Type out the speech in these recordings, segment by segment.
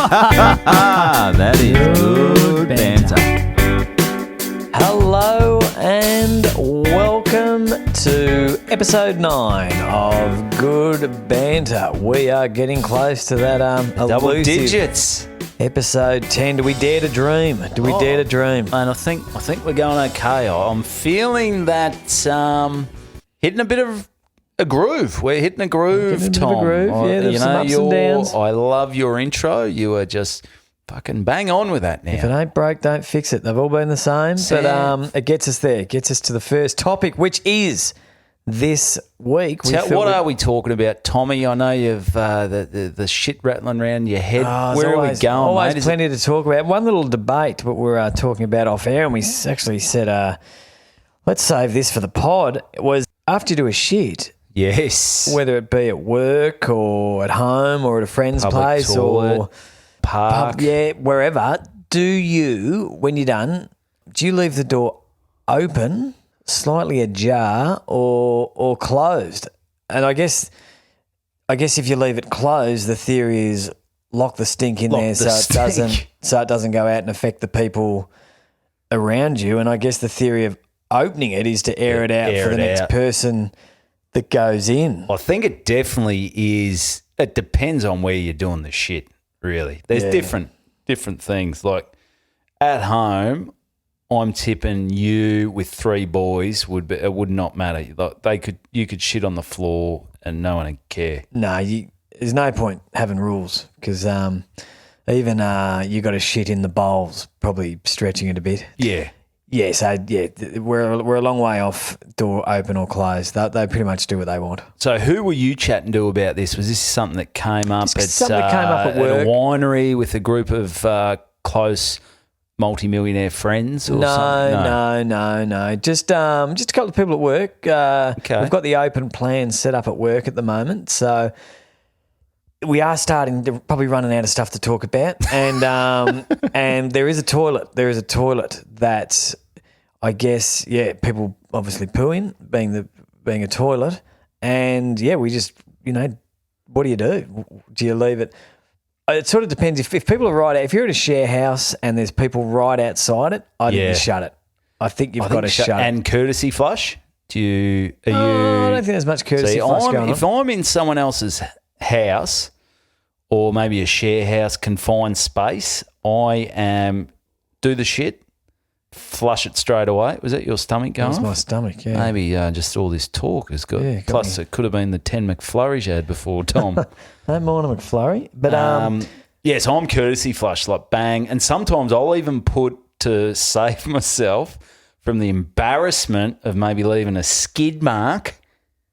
That is good banter. Hello and welcome to episode 9 of Good Banter. We are getting close to that Double elusive digits. episode 10. Do we dare to dream? Do we dare to dream? And I think we're going okay. I'm feeling that hitting a bit of a groove. We're hitting a groove, Hitting a bit Tom. of a groove, yeah, there's some ups and downs. I love your intro. You are just fucking bang on with that now. If it ain't broke, don't fix it. They've all been the same. But it gets us there. It gets us to the first topic, which is this week. What are we talking about, Tommy? I know you've the shit rattling around your head. Where are we going, always mate? plenty to talk about. One little debate, what we're talking about off air, and we actually said, let's save this for the pod, was after you do a shit, Yes. whether it be at work or at home or at a friend's Public place toilet, or park. wherever, do you, when you're done, do you leave the door open, slightly ajar, or closed? And I guess if you leave it closed, the theory is lock the stink in there so it doesn't go out and affect the people around you. And I guess the theory of opening it is to air it out for the next person that goes in. I think it definitely is. It depends on where you're doing the shit, really. There's different things. Like at home, I'm tipping you with 3 boys it would not matter. Like you could shit on the floor and no one would care. No, there's no point having rules because even you got to shit in the bowls, probably stretching it a bit. Yeah. Yeah, so we're a long way off door open or closed. They pretty much do what they want. So who were you chatting to about this? Was this something that came up at work? At a winery with a group of close multi-millionaire friends? Or something? No. Just a couple of people at work. Okay. We've got the open plan set up at work at the moment, so we are starting to probably running out of stuff to talk about, and and there is a toilet. There is a toilet that I guess people obviously poo in, being a toilet, and we just what do you do? Do you leave it? It sort of depends. If people are right out, if you're at a share house and there's people right outside it, I think you shut it. I think you've got to shut it. And courtesy flush? I don't think there's much courtesy flush going on. If I'm in someone else's house or maybe a share house, confined space, I do the shit, flush it straight away. Was that your stomach going That was off? my stomach, yeah. Maybe just all this talk has got. Yeah, plus, it could have been the 10 McFlurries you had before, Tom. Don't mind a McFlurry. But so I'm courtesy flush, like bang. And sometimes I'll even put, to save myself from the embarrassment of maybe leaving a skid mark,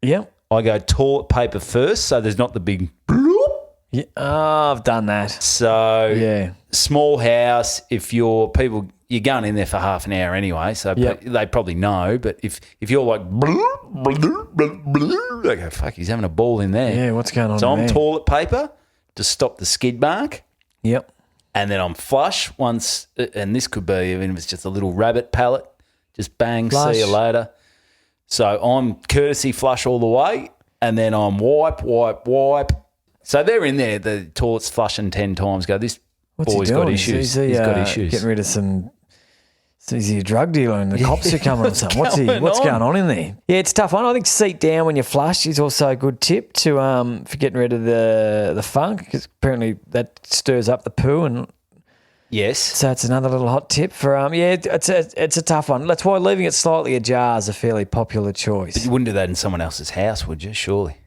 I go toilet paper first so there's not the big bloop. Yeah. Oh, I've done that. So small house, if you're going in there for half an hour anyway, so they probably know. But if you're like, they go, fuck, he's having a ball in there. Yeah, what's going on? So I'm there? toilet paper to stop the skid mark. Yep. And then I'm flush once, and this could be even if it's just a little rabbit pellet, just bang, Flush. see you later. So I'm courtesy flush all the way, and then I'm wipe. So they're in there, the toilet's flushing 10 times. Go, this What's boy's he doing? got issues. He's got issues. Getting rid of some. Is he a drug dealer and the cops are coming or something? What's going on in there? Yeah, it's a tough one. I think seat down when you flush is also a good tip to for getting rid of the funk, because apparently that stirs up the poo, and yes. so it's another little hot tip for it's a tough one. That's why leaving it slightly ajar is a fairly popular choice. But you wouldn't do that in someone else's house, would you? Surely.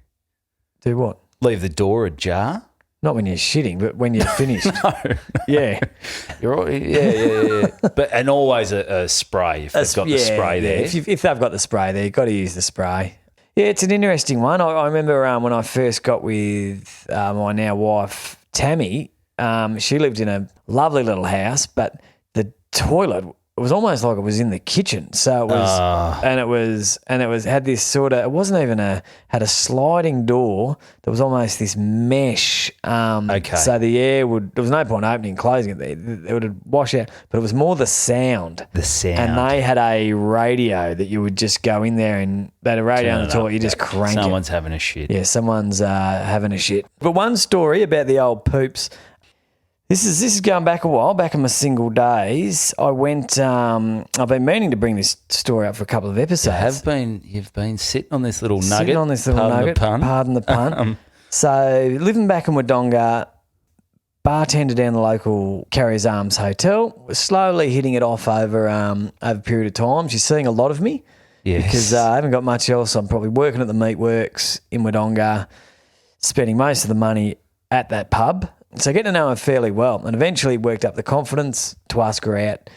Do what? Leave the door ajar? Not when you're shitting, but when you're finished. No. Yeah. You're right. Yeah. But and always a spray if they've got the spray there. If they've got the spray there, you've got to use the spray. Yeah, it's an interesting one. I remember when I first got with my now wife, Tammy, she lived in a lovely little house, but the toilet, it was almost like it was in the kitchen. So it was, and it was had this sort of, it wasn't even had a sliding door. There was almost this mesh. Okay. So the air there was no point opening and closing it. It would wash out, but it was more the sound. The sound. And they had a radio that you would just go in there, and they had a radio in the toilet. You just crank it. Someone's having a shit. Yeah, someone's having a shit. But one story about the old poops. This is going back a while, back in my single days. I went. I've been meaning to bring this story up for a couple of episodes. You've been sitting on this little nugget. Sitting on this little nugget. Pardon the pun. So living back in Wodonga, bartender down the local Carriers Arms Hotel, was slowly hitting it off over a period of time. She's seeing a lot of me. Yes. Because I haven't got much else. I'm probably working at the Meatworks in Wodonga, spending most of the money at that pub. So getting to know her fairly well, and eventually worked up the confidence to ask her out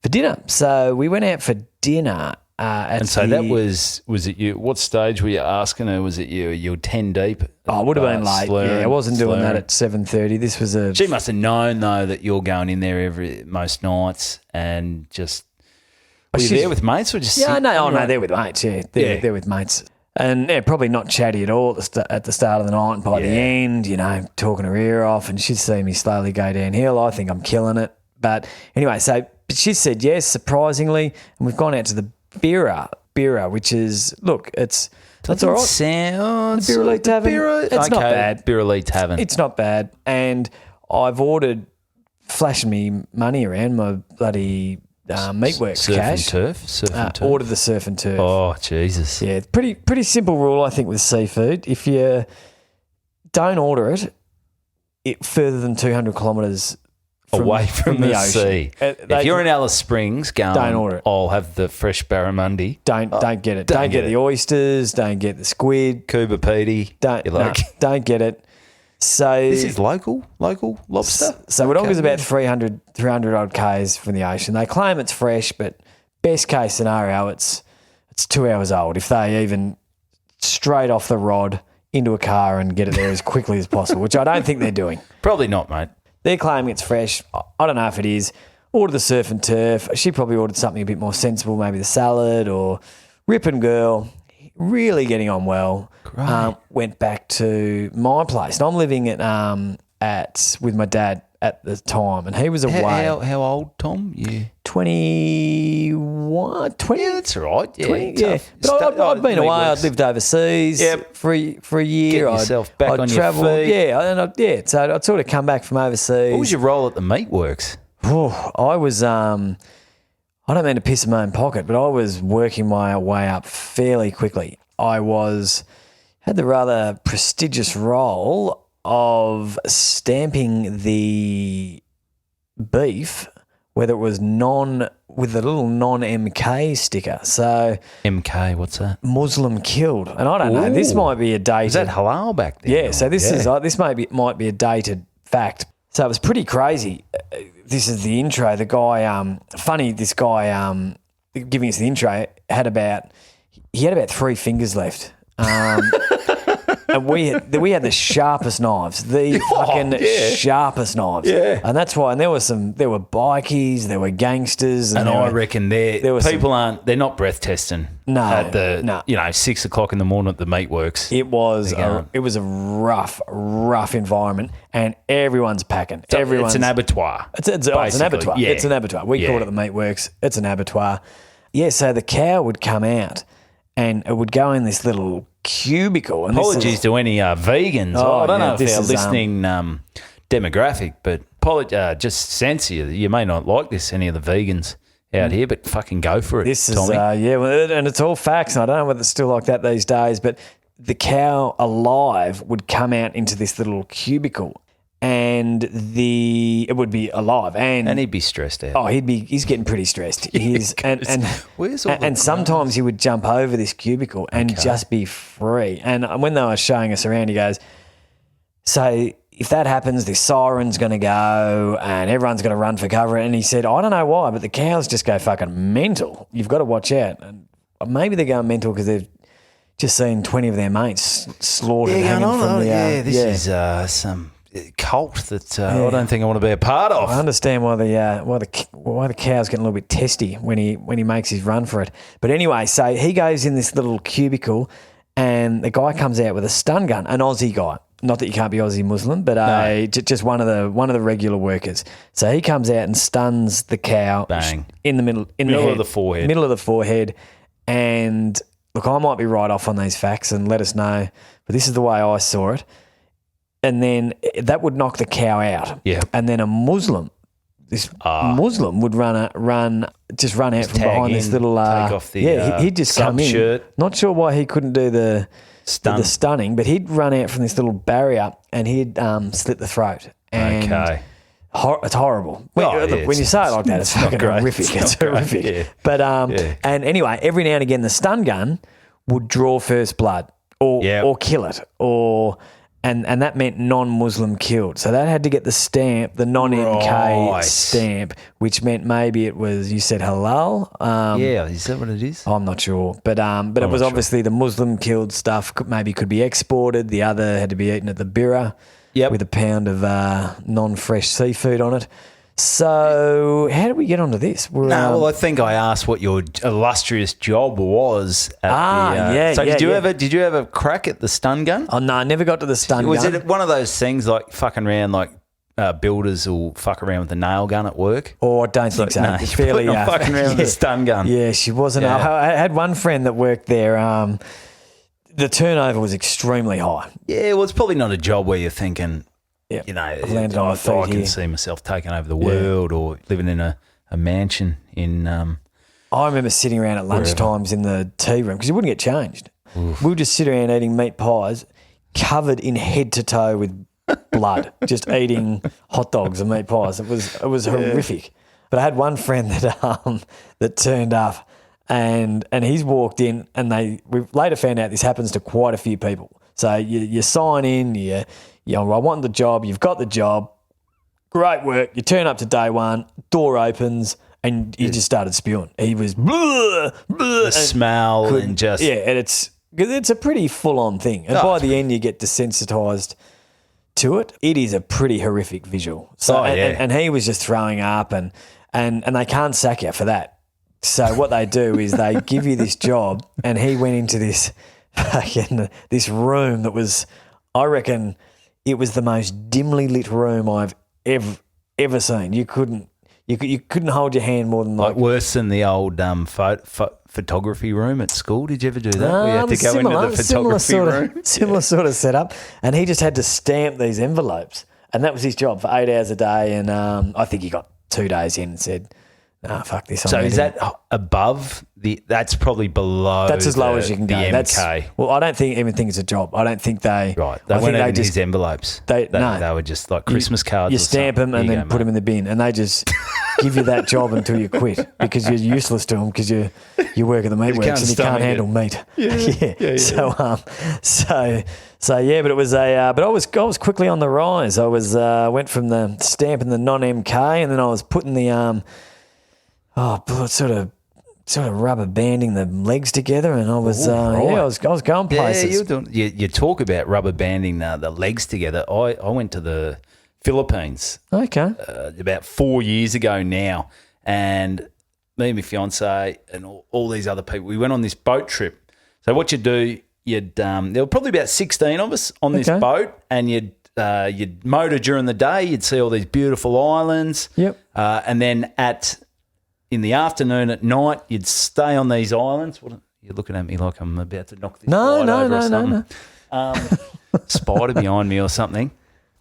for dinner. So we went out for dinner. That was it you? What stage were you asking her? Was it you were 10 deep? Oh, it would have been late. I wasn't doing that at 7:30. This was She must have known though that you're going in there most nights and just. Were you there with mates or just? Yeah, no, they're with mates. Yeah, they're with mates. And probably not chatty at all at the start of the night. And by the end, talking her ear off, and she'd see me slowly go downhill. I think I'm killing it. But anyway, but she said yes, surprisingly, and we've gone out to the Bira, which is, look, that's all right. Sounds the Bira Elite Tavern. It's not bad. Bira Elite Tavern. It's not bad. And I've ordered, flashing me money around my bloody Meatworks cash. Surf and turf. Ordered the surf and turf. Oh, Jesus. Yeah, pretty simple rule, I think, with seafood. If you don't order it further than 200 kilometres away from the ocean. sea. If you're in Alice Springs, don't order it. I'll have the fresh barramundi. Don't get it. Don't get the oysters. Don't get the squid. Cuba Petey. Don't get it. So this is local lobster. So Wodonga's about 300 odd k's from the ocean. They claim it's fresh, but best case scenario, it's 2 hours old. If they even straight off the rod into a car and get it there as quickly as possible, which I don't think they're doing. Probably not, mate. They're claiming it's fresh. I don't know if it is. Order the surf and turf. She probably ordered something a bit more sensible, maybe the salad or Rippin' Girl. Really getting on well. Went back to my place. And I'm living with my dad at the time, and he was away. How old, Tom? You 21, 20? Yeah, that's all right. Yeah, 20, yeah. But I'd been away. I'd lived overseas for a year. Get yourself back on traveled, your feet. Yeah, so I'd sort of come back from overseas. What was your role at the Meatworks? Oh, I was. I don't mean to piss in my own pocket, but I was working my way up fairly quickly. I had the rather prestigious role of stamping the beef, whether it was with a little non-MK sticker. So MK, what's that? Muslim killed, and I don't know. This might be a dated. Was that halal back then? Yeah. So this might be a dated fact. So it was pretty crazy. This is the intro. The guy, this guy giving us the intro had about 3 fingers left. And we had the sharpest knives, sharpest knives. Yeah. And that's why, and there were bikies, there were gangsters. And I reckon they're not breath testing. No. At the 6 o'clock in the morning at the Meatworks. It was a rough environment, and everyone's packing. It's an abattoir. It's an abattoir. Yeah. It's an abattoir. We call it the Meatworks. It's an abattoir. Yeah, so the cow would come out and it would go in this little cubicle. And apologies to any vegans. I don't know if they're listening demographic, but just sense you may not like this, any of the vegans out here, but fucking go for it, This is, Tommy. and it's all facts, and I don't know whether it's still like that these days, but the cow alive would come out into this little cubicle, and it would be alive, and he'd be stressed out. Oh, he's getting pretty stressed. And sometimes he would jump over this cubicle and just be free. And when they were showing us around, he goes, so if that happens, the siren's going to go and everyone's going to run for cover. And he said, I don't know why, but the cows just go fucking mental. You've got to watch out. And maybe they're going mental because they've just seen 20 of their mates slaughtered hanging from the... This is some cult that I don't think I want to be a part of. I understand why the cow's getting a little bit testy when he makes his run for it. But anyway, so he goes in this little cubicle and the guy comes out with a stun gun, an Aussie guy. Not that you can't be Aussie Muslim, but just one of the regular workers. So he comes out and stuns the cow. Bang. In the middle of the forehead. Middle of the forehead. And look, I might be right off on these facts and let us know, but this is the way I saw it. and then that would knock the cow out. Yeah. And then a Muslim, this Muslim would run out from behind this little. take off the he'd just come in. sub-shirt. Not sure why he couldn't do the Stun. stunning, but he'd run out from this little barrier and he'd slit the throat. And Okay. It's horrible. When, Oh, yeah, look, when you say it like that, it's fucking great. horrific. It's not great, horrific. yeah. But Yeah. and anyway, every now and again, the stun gun would draw first blood or kill it, and that meant non-Muslim killed. So that had to get the stamp, the non-MK Right. stamp, which meant maybe it was, you said halal. Is that what it is? I'm not sure, but it was obviously the Muslim killed stuff. Could be exported. The other had to be eaten at the birra. Yep. With a pound of non-fresh seafood on it. So how did we get onto this? I think I asked what your illustrious job was. At So did you ever crack at the stun gun? Oh no, I never got to the stun gun. Was it one of those things like fucking around, like builders will fuck around with the nail gun at work? Oh, I don't think so. No, It's you're fairly not fucking around with the stun gun. Yeah, she wasn't. Yeah. I had one friend that worked there. The turnover was extremely high. Yeah, well, it's probably not a job where you're thinking, Yeah, you know, I've landed on my I feet can here. see myself taking over the world or living in a mansion in. I remember sitting around at lunchtimes in the tea room because you wouldn't get changed. We would just sit around eating meat pies, covered in head to toe with blood, just eating hot dogs and meat pies. It was horrific. But I had one friend that turned up, and he's walked in, and we later found out this happens to quite a few people. So you sign in, I want the job. You've got the job. Great work. You turn up to day one, door opens, and he just started spewing. He was the smell and just and it's a pretty full on thing. And by the end, you get desensitized to it. It is a pretty horrific visual. So and he was just throwing up, and they can't sack you for that. So what they do is they give you this job, and he went into this room that was, I reckon, it was the most dimly lit room I've ever seen. You couldn't hold your hand more than like worse than the old photography room at school. Did you ever do that? We had to go into the photography room. Similar sort of setup, and he just had to stamp these envelopes, and that was his job for 8 hours a day. And I think he got 2 days in and said, "No, fuck this." So is that above the? That's probably below. That's as low as you can go. The MK. Well, I don't even think it's a job. I don't think they. Right. They weren't even his envelopes. They were just like Christmas cards. You stamp them and then put them in the bin, and they just give you that job until you quit because you're useless to them because you work at the meatworks and you can't handle meat. Yeah. So yeah, but it was but I was quickly on the rise. I went from the stamp and the non-MK, and then I was putting the sort of rubber banding the legs together, and I was I was going places. Yeah, you talk about rubber banding the legs together. I went to the Philippines. Okay. About 4 years ago now, and me and my fiance and all these other people, we went on this boat trip. So what you do, there were probably about 16 of us on this boat, and you'd motor during the day. You'd see all these beautiful islands. Yep. And then in the afternoon at night, you'd stay on these islands. What, you're looking at me like I'm about to knock this light over or something. No. Spider behind me or something.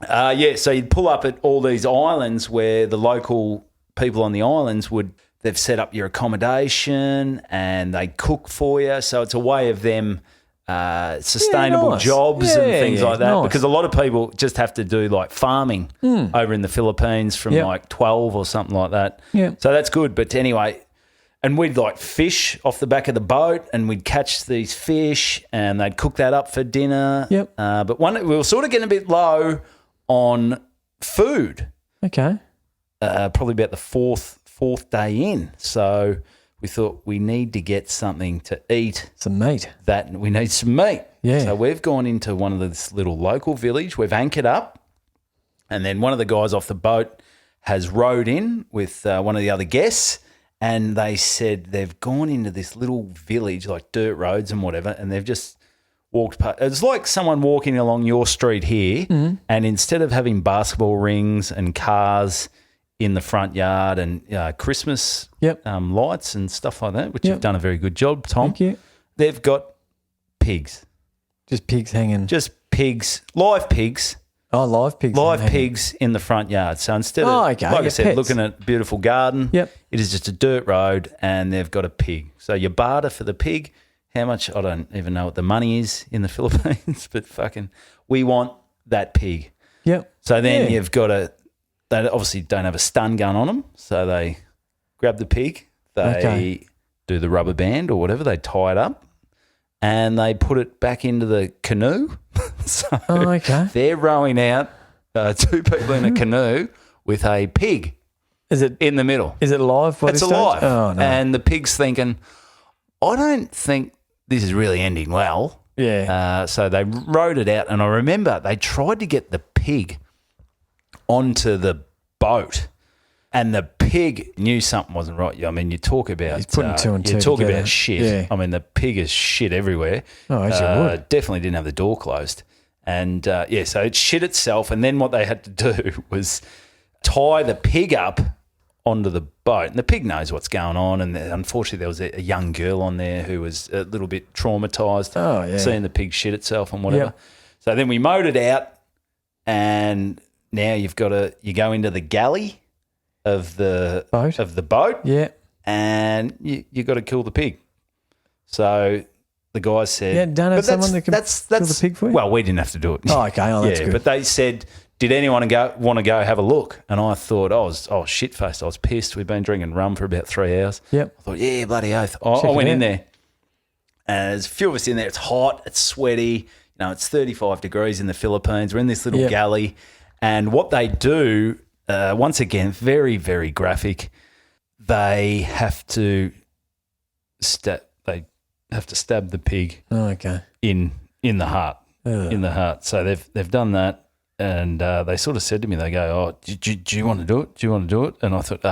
So you'd pull up at all these islands where the local people on the islands they've set up your accommodation and they cook for you. So it's a way of them sustainable jobs and things like that. Because a lot of people just have to do like farming over in the Philippines from like 12 or something like that. Yeah. So that's good. But anyway, and we'd like fish off the back of the boat, and we'd catch these fish and they'd cook that up for dinner. Yep. But we were sort of getting a bit low on food. Okay. Probably about the fourth day in. So we thought we need to get something to eat. Some meat. We need some meat. Yeah. So we've gone into one of this little local village. We've anchored up, and then one of the guys off the boat has rowed in with one of the other guests, and they said they've gone into this little village, like dirt roads and whatever, and they've just walked past. It's like someone walking along your street here, and instead of having basketball rings and cars in the front yard and Christmas lights and stuff like that, which you've done a very good job, Tom. Thank you. They've got pigs. Just pigs hanging. Just pigs, live pigs, Oh, live pigs. Live pigs in the front yard. So instead of, like I said, pets. looking at a beautiful garden, Yep. it is just a dirt road and they've got a pig. So you barter for the pig. How much? I don't even know what the money is in the Philippines, but fucking, we want that pig. Yep. So then you've got they obviously don't have a stun gun on them. So they grab the pig, they do the rubber band or whatever, they tie it up and they put it back into the canoe. So they're rowing out 2 people in a canoe with a pig in the middle. Is it live? It's alive. Oh, no. And the pig's thinking, I don't think this is really ending well. Yeah. So they rowed it out, and I remember they tried to get the pig onto the boat, and the pig knew something wasn't right. I mean, you talk about putting two and two you talk together. about shit. Yeah. I mean, the pig is shit everywhere. Oh, as you would. Definitely didn't have the door closed, and so it shit itself. And then what they had to do was tie the pig up onto the boat, and the pig knows what's going on. And unfortunately, there was a young girl on there who was a little bit traumatized, seeing the pig shit itself and whatever. Yep. So then we mowed it out, and now you go into the galley of the boat, Yeah. and you got to kill the pig. So the guys said, don't have someone that can kill the pig for you? Well, we didn't have to do it. Oh, okay. Oh, that's good. But they said, did anyone want to go have a look? And I thought, I was shit-faced. I was pissed. We've been drinking rum for about 3 hours. Yep. I thought, yeah, bloody oath. I went in there. And there's a few of us in there. It's hot. It's sweaty. It's 35 degrees in the Philippines. We're in this little galley. And what they do, once again, very, very graphic, they have to stab the pig in the heart. In the heart. So they've done that. And they sort of said to me, they go, oh, do you want to do it? Do you want to do it? And I thought,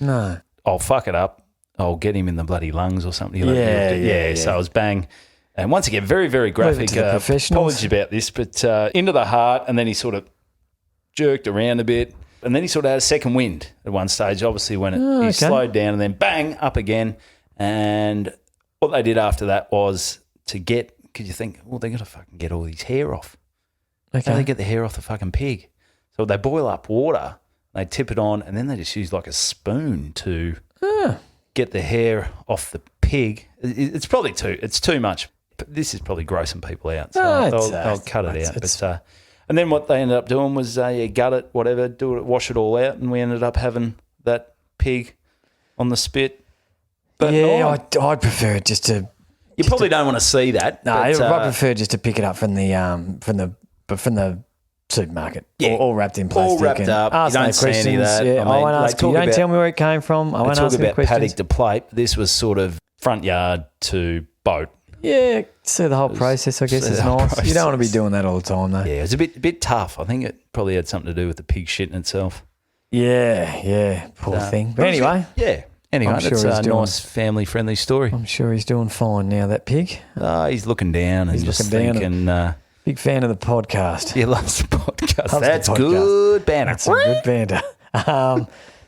no, I'll fuck it up. I'll get him in the bloody lungs or something. Yeah. So I was bang. And once again, very, very graphic. Apologies about this, but into the heart, and then he sort of jerked around a bit. And then he sort of had a second wind at one stage, obviously, when he slowed down, and then bang, up again. And what they did after that was because you think, well, they're going to fucking get all his hair off. Okay. So they get the hair off the fucking pig. So they boil up water, they tip it on, and then they just use like a spoon to get the hair off the pig. It's probably too much. But this is probably grossing people out. So I'll cut it out. But and then what they ended up doing was gut it, whatever, do it, wash it all out, and we ended up having that pig on the spit. But I'd prefer it just to. You probably don't want to see that. No, I prefer just to pick it up from the supermarket, all wrapped in plastic. All wrapped up. Ask you don't no see questions. any of that. I won't ask you. You don't tell me where it came from. I won't ask any questions. Paddock to plate. This was sort of front yard to boat. Yeah, see the whole process, I guess, is nice. You don't want to be doing that all the time, though. Yeah, it was a bit tough. I think it probably had something to do with the pig shit in itself. Yeah, poor thing. But anyway. Yeah. Anyway, that's a nice family-friendly story. I'm sure he's doing fine now, that pig. He's looking down and just thinking... big fan of the podcast. He loves the podcast. That's good banter. That's some good banter.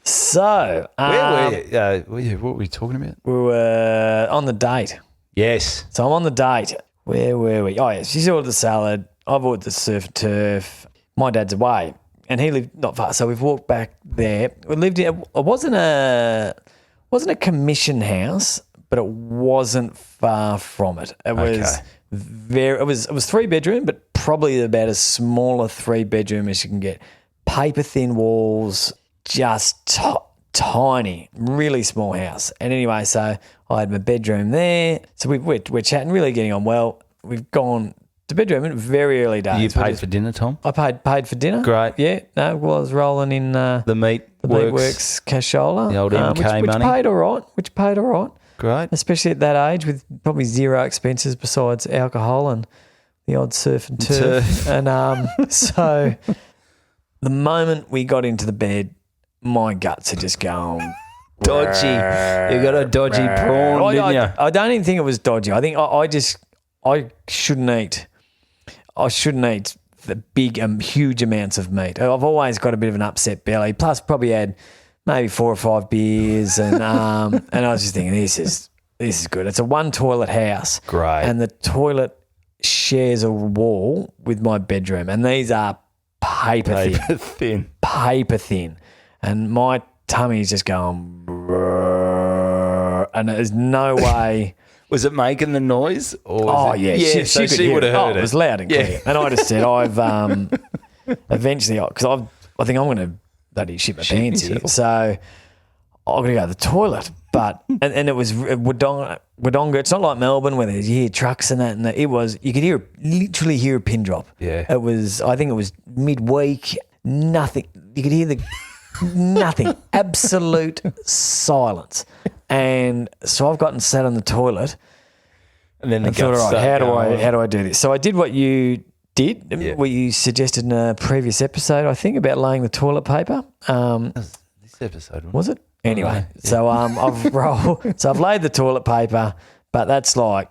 So... where were you? What were we talking about? We were on the date. Yes. So I'm on the date. Where were we? Oh, yeah, she's ordered the salad. I've ordered the surf and turf. My dad's away, and he lived not far, so we've walked back there. We lived in... It wasn't a commission house, but it wasn't far from it. It was it was 3-bedroom, but probably about as small a 3-bedroom as you can get. Paper thin walls, just tiny, really small house. And anyway, so I had my bedroom there. So we're chatting, really getting on well. We've gone to bedroom in very early days. You paid for dinner, Tom? I paid for dinner. Great. Yeah. No, I was rolling in the Meatworks cashola. The old MK money. Which paid all right. Great. Especially at that age with probably zero expenses besides alcohol and the odd surf and turf. And so the moment we got into the bed, my guts are just going... Dodgy. You got a dodgy prawn, didn't you? I don't even think it was dodgy. I think I shouldn't eat. I shouldn't eat the big, huge amounts of meat. I've always got a bit of an upset belly. Plus, probably had maybe 4 or 5 beers, and I was just thinking, this is good. It's a 1-toilet house, great, and the toilet shares a wall with my bedroom, and these are paper thin. thin. Paper thin. And my tummy's just going, brrr, and there's no way. Was it making the noise? Or was yeah. so could she hear would have heard it. It was loud and clear. And I just said, I've eventually, because I think I'm going to bloody shit my pants here. So I'm going to go to the toilet. But, and it was Wodonga. It's not like Melbourne where there's, you hear trucks and that. It was, you could literally hear a pin drop. Yeah. It was, I think it was midweek, nothing. You could hear nothing, absolute silence. And so I've gotten sat on the toilet And then and thought, all right, how do I do this? So I did what you did, what you suggested in a previous episode, I think, about laying the toilet paper. This episode, Was it? Anyway, so I've laid the toilet paper, but that's like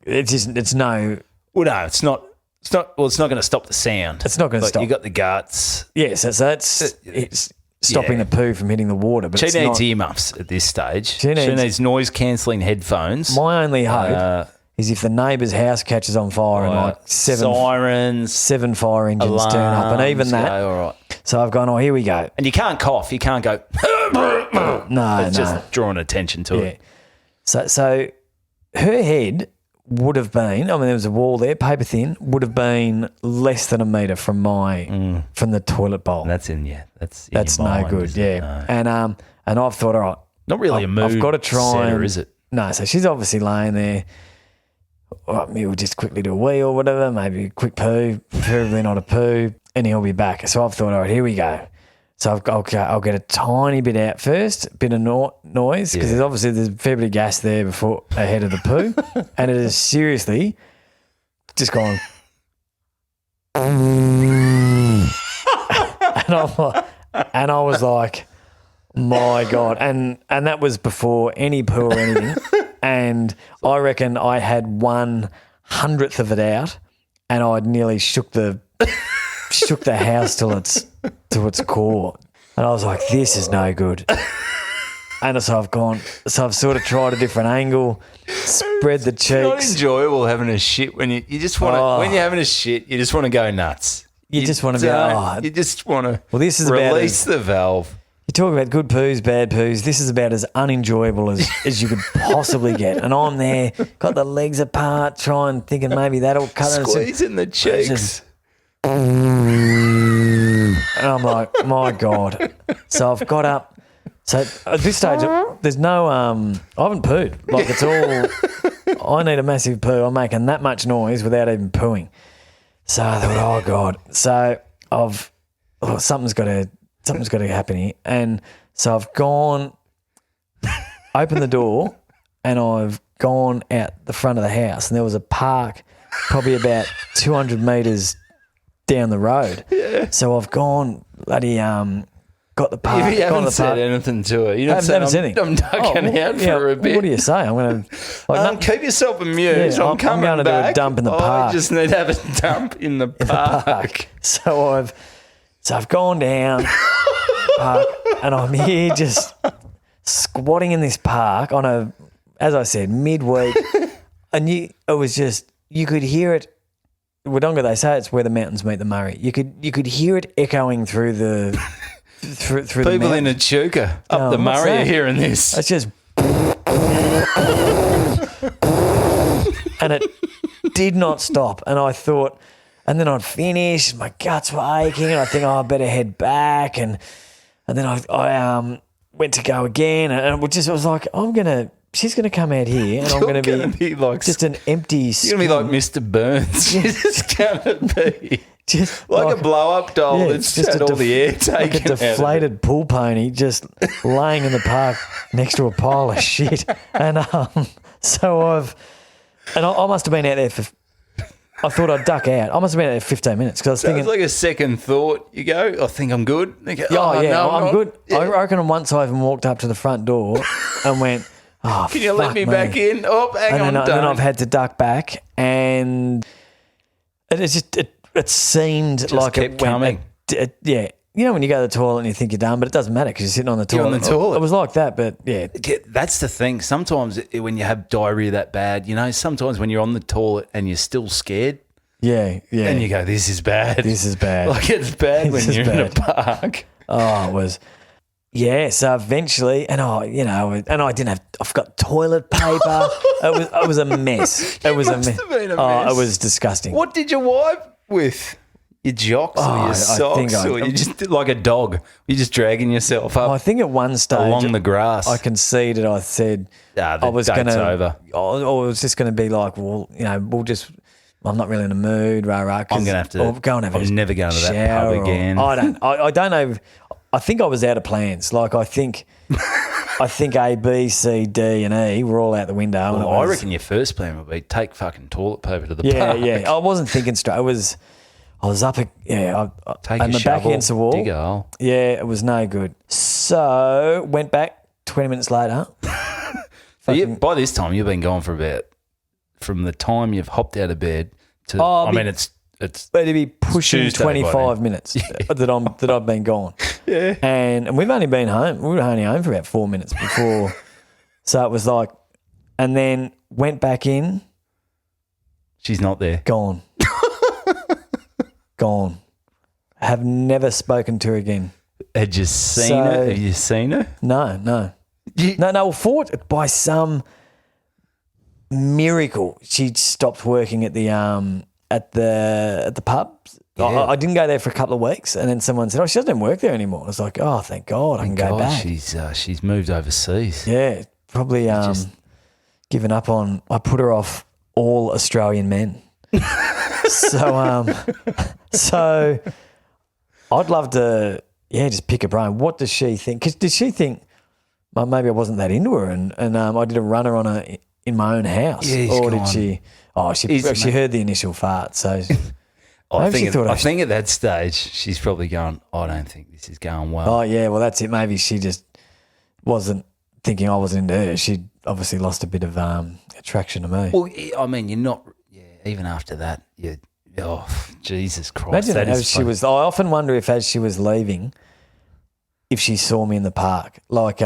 it's no. Well, no, it's not. It's not. Well, it's not going to stop the sound. It's not going to stop. You got the guts. Yes, it's stopping the poo from hitting the water. But She it's needs not, earmuffs at this stage. She needs noise cancelling headphones. My only hope is if the neighbour's house catches on fire and like sirens, 7 fire engines turn up, and even that. All right. So I've gone, here we go. And you can't cough. You can't go. No, it's just drawing attention to it. So her head would have been, there was a wall there, paper thin, would have been less than a metre from from the toilet bowl. And that's in That's no mind, good, No. And I've thought, all right. Not really a mood I've got to try setter, is it? No, so she's obviously laying there. All right, maybe we'll just quickly do a wee or whatever, maybe a quick poo, preferably not a poo, and he'll be back. So I've thought, all right, here we go. So I'll get a tiny bit out first, a bit of noise, because there's a fair bit of gas there ahead of the poo, and it is seriously just gone. and I was like, my God. And that was before any poo or anything. And I reckon I had 1/100th of it out, and I'd nearly shook the house to its core. And I was like, this is no good. And so I've sort of tried a different angle, spread the cheeks. It's not enjoyable having a shit when you just want to, when you're having a shit, you just want to go nuts. You just want to be, you just want to this is release the valve. You talk about good poos, bad poos. This is about as unenjoyable as you could possibly get. And I'm there, got the legs apart, thinking maybe that'll cut it. Squeezing the cheeks. And I'm like, my God. So I've got up. So at this stage, there's no, I haven't pooed. Like it's all, I need a massive poo. I'm making that much noise without even pooing. So I thought, oh God. So something's got to happen here. And so I've gone, opened the door, and I've gone out the front of the house, and there was a park probably about 200 metres down the road. Yeah. So I've gone, bloody, got the park. You haven't said anything to her. You don't say, I'm ducking out for a bit. What do you say? I'm going to... keep yourself amused. Yeah, I'm coming going to back. do a dump in the park. I just need to have a dump in the park. So I've gone down park, and I'm here just squatting in this park on as I said, midweek, and it was just, you could hear it. Wodonga, they say it's where the mountains meet the Murray. You could hear it echoing through the through people the in Echuca up the Murray are hearing this. It's just, and it did not stop. And I thought, and then I'd finish, my guts were aching, and I think, I better head back. And then I went to go again, and it was like, she's going to come out here, and I'm going to be like just an empty skin. You're going to be like Mr. Burns. It's going to be just like a blow-up doll that's just had all the air taken like a deflated pool pony just laying in the park next to a pile of shit. And so I must have been out there I thought I'd duck out. I must have been out there 15 minutes because I was thinking. It's like a second thought. You go, I think I'm good. Go, I'm good. Yeah. I reckon once I even walked up to the front door and went, can you let me back in? Oh, hang on. And then I've had to duck back, and it seemed just like kept it coming. Yeah. You know when you go to the toilet and you think you're done, but it doesn't matter because you're sitting on the toilet. You're on the toilet. It was like that, but yeah. That's the thing. Sometimes when you have diarrhea that bad, sometimes when you're on the toilet and you're still scared, Yeah, yeah. And you go, this is bad. This is bad. Like it's bad when This is you're in a bad. park. Oh, it was. Yeah, so eventually, and I didn't have. I forgot toilet paper. It was a mess. It was a must mess. have been a Oh, mess. it was disgusting. What did you wipe with? Your jocks or I your think socks? Or you just like a dog? You're just dragging yourself up I think at one stage along the grass. I conceded. I said the I was date's going to. over. I was just going to be like, well, we'll just. I'm not really in the mood, rah rah. I'm going to have to. Or go and have I'm never going to that shower pub again. I don't know. I think I was out of plans. Like I think A, B, C, D, and E were all out the window. Well, and I reckon your first plan would be take fucking toilet paper to the Yeah, park. yeah. I wasn't thinking straight. I was up. Take and a my shovel, back against the wall. dig a hole. Yeah, it was no good. So went back 20 minutes later. By this time, you've been gone for about from the time you've hopped out of bed to. It's But it'd be pushing Tuesday by 25 then. minutes that I've been gone. Yeah. And we've only been home. We were only home for about 4 minutes before. So it was like, and then went back in. She's not there. Gone. Gone. Have never spoken to her again. Had you seen her? Have you seen her? No. No. Fought by some miracle. She stopped working at the pub. Yeah. I didn't go there for a couple of weeks, and then someone said, "Oh, she doesn't work there anymore." I was like, "Oh, thank God, I can go back." She's moved overseas. Yeah, probably given up on. I put her off all Australian men. So I'd love to, just pick her brain. What does she think? Because did she think, well, maybe I wasn't that into her, and I did a runner on her in my own house, or did she? Oh, she heard the initial fart, so. I think at that stage she's probably going, I don't think this is going well. Oh yeah, well that's it. Maybe she just wasn't thinking I wasn't into her. She obviously lost a bit of attraction to me. Well, I mean, you're not. Yeah, even after that, Jesus Christ! Imagine as she was. I often wonder if, as she was leaving, if she saw me in the park. Like,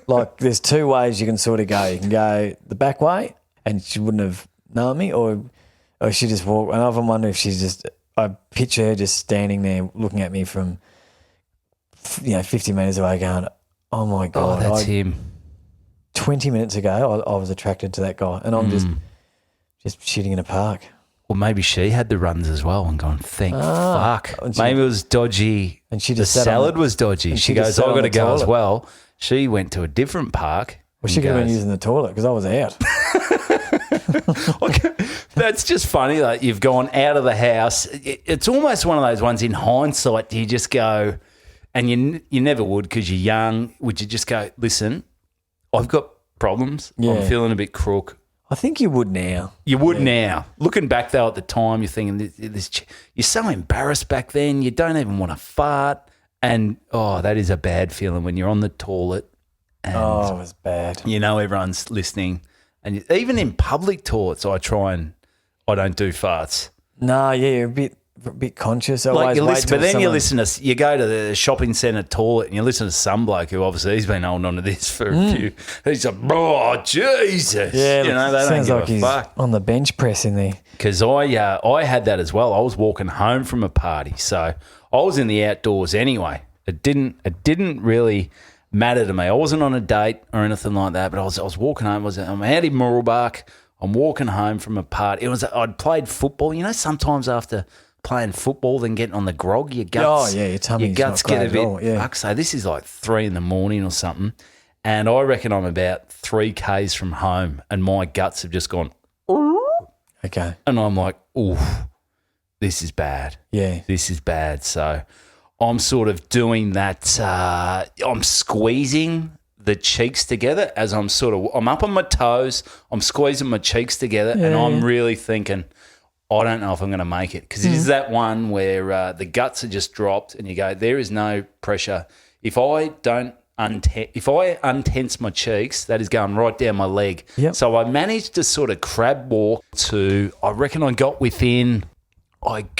like there's two ways you can sort of go. You can go the back way, and she wouldn't have known me, or she just walked. And I often wonder if she's just. I picture her just standing there looking at me from, 50 metres away, going, "Oh my God, that's him." 20 minutes ago, I was attracted to that guy, and I'm just shitting in a park. Well, maybe she had the runs as well and gone, thank fuck. Maybe it was dodgy. And she the just salad was dodgy. She goes, I've got to go as well. She went to a different park. Well, she could have been using the toilet because I was out. That's just funny. Like you've gone out of the house. It's almost one of those ones in hindsight. You just go, and you never would because you're young. Would you just go, listen, I've got problems. Yeah. I'm feeling a bit crook. I think you would now. You would now. Looking back though at the time, you're thinking you're so embarrassed back then. You don't even want to fart, and that is a bad feeling when you're on the toilet. And it was bad. Everyone's listening, and even in public toilets, I don't do farts. No, you're a bit conscious. Like you listen to, you go to the shopping centre toilet and you listen to some bloke who obviously he's been holding on to this for a few. He's like, oh Jesus, yeah, they don't sounds give like a he's fuck. on the bench press in there. Because I had that as well. I was walking home from a party, so I was in the outdoors anyway. It didn't really matter to me. I wasn't on a date or anything like that, but I was walking home. I'm out in Mooralbark. I'm walking home from a party. I'd played football. Sometimes after playing football, then getting on the grog, your guts. Oh yeah, your tummy's your guts not get great a bit. at all, yeah. Fuck, so this is like 3 a.m. or something, and I reckon I'm about 3 k's from home, and my guts have just gone. Okay. And I'm like, ooh, this is bad. Yeah. This is bad. So I'm sort of doing that. I'm squeezing the cheeks together as I'm up on my toes. I'm squeezing my cheeks together, and I'm really thinking, I don't know if I'm going to make it, because it is that one where the guts are just dropped and you go, there is no pressure. If I untense my cheeks, that is going right down my leg. Yep. So I managed to sort of crab walk to, I reckon I got within, you'd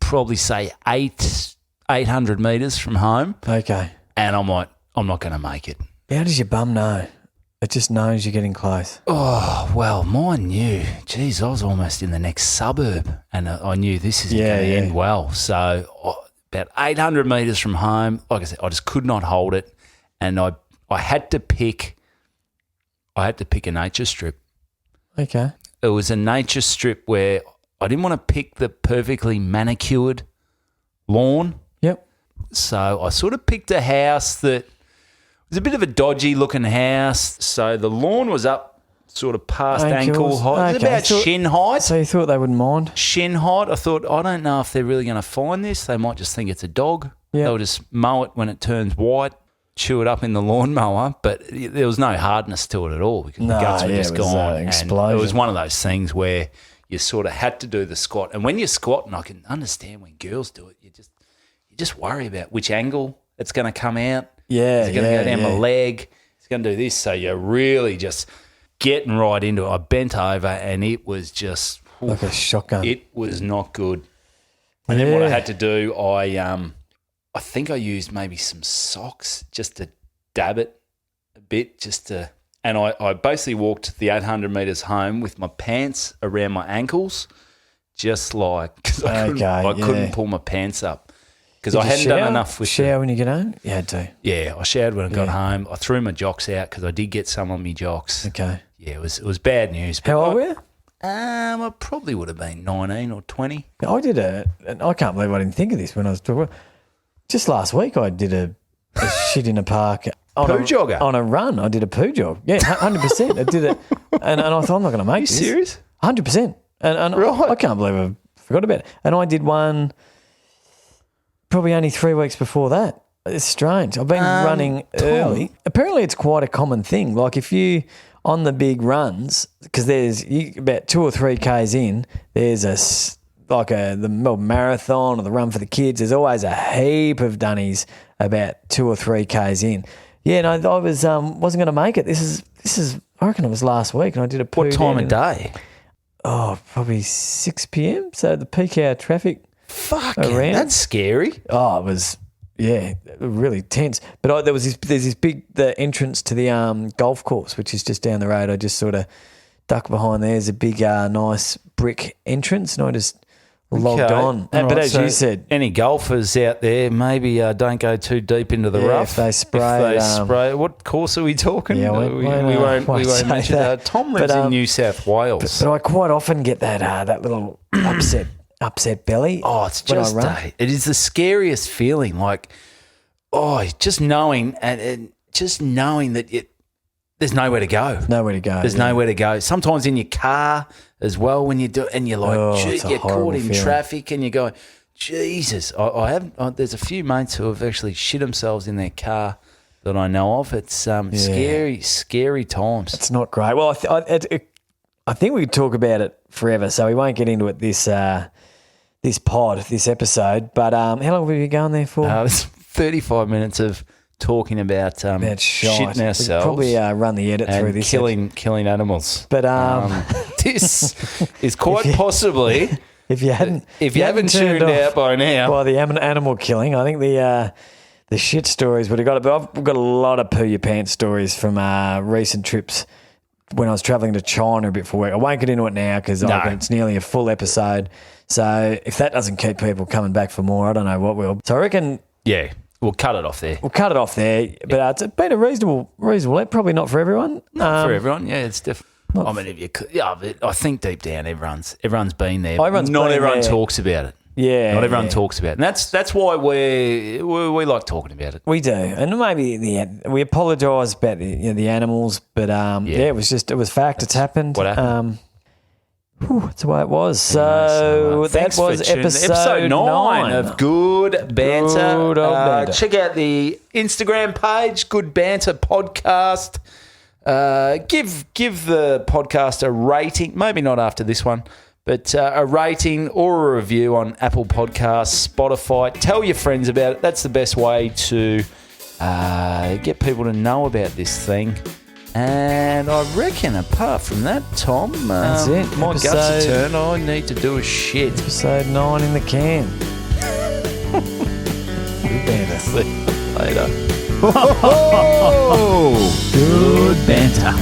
probably say 800 metres from home. Okay. And I'm like, I'm not going to make it. How does your bum know? It just knows you're getting close. Oh, well, mine knew. Geez, I was almost in the next suburb and I knew this isn't going to end well. So about 800 metres from home, like I said, I just could not hold it. And I had to pick a nature strip. Okay. It was a nature strip where I didn't want to pick the perfectly manicured lawn. Yep. So I sort of picked a house that was a bit of a dodgy looking house. So the lawn was up sort of past ankle height. It was about shin height. So you thought they wouldn't mind? Shin height. I thought, I don't know if they're really going to find this. They might just think it's a dog. Yep. They'll just mow it when it turns white, chew it up in the lawnmower. But there was no hardness to it at all because the guts were just gone. Explosion. And it was one of those things where you sort of had to do the squat. And when you're squatting, I can understand when girls do it, you just worry about which angle it's going to come out. Yeah, Is it going to go down my leg? It's going to do this. So you're really just getting right into it. I bent over and it was just... like a shotgun. It was not good. And then what I had to do, I think I used maybe some socks just to dab it a bit, and I basically walked the 800 metres home with my pants around my ankles, just like, because I couldn't pull my pants up. Because I hadn't done enough with shower when you get home? You had to. Yeah, I showered when I got home. I threw my jocks out because I did get some on my jocks. Okay. Yeah, it was bad news. How old were you? I probably would have been 19 or 20. I did and I can't believe I didn't think of this when I was talking. Just last week I did a shit in a park. Poo jogger? On a run. I did a poo jog. Yeah, 100%. I did it. And I thought, I'm not going to make this. Are you serious? 100%. And right. I can't believe I forgot about it. And I did one... probably only 3 weeks before that. It's strange. I've been running early. Apparently it's quite a common thing. Like if you, on the big runs, because there's about 2 or 3 Ks in, there's the Melbourne Marathon or the Run for the Kids. There's always a heap of dunnies about 2 or 3 Ks in. Yeah, no, I was wasn't going to make it. This is I reckon it was last week and I did a poo. What time of day? Oh, probably 6 p.m. So the peak hour traffic. Fuck, that's scary. Oh, it was, really tense. But there's this big, the entrance to the golf course, which is just down the road. I just sort of ducked behind there. There's a big, nice brick entrance, and I just logged on. But right, as you said, any golfers out there, maybe don't go too deep into the rough. If they spray, what course are we talking? Yeah, we won't mention that. Tom lives in New South Wales. But I quite often get that little upset belly. Oh, it's just it is the scariest feeling. Like, just knowing that there's nowhere to go. Nowhere to go. There's nowhere to go. Sometimes in your car as well when you do, and you're like, you get caught in traffic, and you go, Jesus. There's a few mates who have actually shit themselves in their car that I know of. It's scary times. It's not great. Well, I think we could talk about it forever, so we won't get into it this episode. But how long have we been going there for? It's 35 minutes of talking about shitting ourselves. We'll probably run the edit through this. Killing animals. But this is quite possibly, if you haven't tuned out by now, by the animal killing, I think the shit stories would have got it. But I've got a lot of poo your pants stories from recent trips when I was travelling to China a bit for work. I won't get into it now because it's nearly a full episode. So if that doesn't keep people coming back for more, I don't know what will. So I reckon... Yeah, we'll cut it off there. But it's been a reasonable, probably not for everyone. Not for everyone, yeah, it's definitely... I mean, but I think deep down everyone's been there. Not everyone talks about it. Yeah, not everyone talks about it, and that's why we like talking about it. We do, and maybe we apologise about the animals, but it was fact. It's happened. What happened? That's the way it was. So that was episode 9 of Good Banter. Good old Banter. Check out the Instagram page, Good Banter Podcast. Give the podcast a rating, maybe not after this one, but a rating or a review on Apple Podcasts, Spotify. Tell your friends about it. That's the best way to get people to know about this thing. And I reckon apart from that, Tom, that's it. My guts are turned. I need to do a shit. Episode 9 in the can. Good Banter. See you later. Good banter.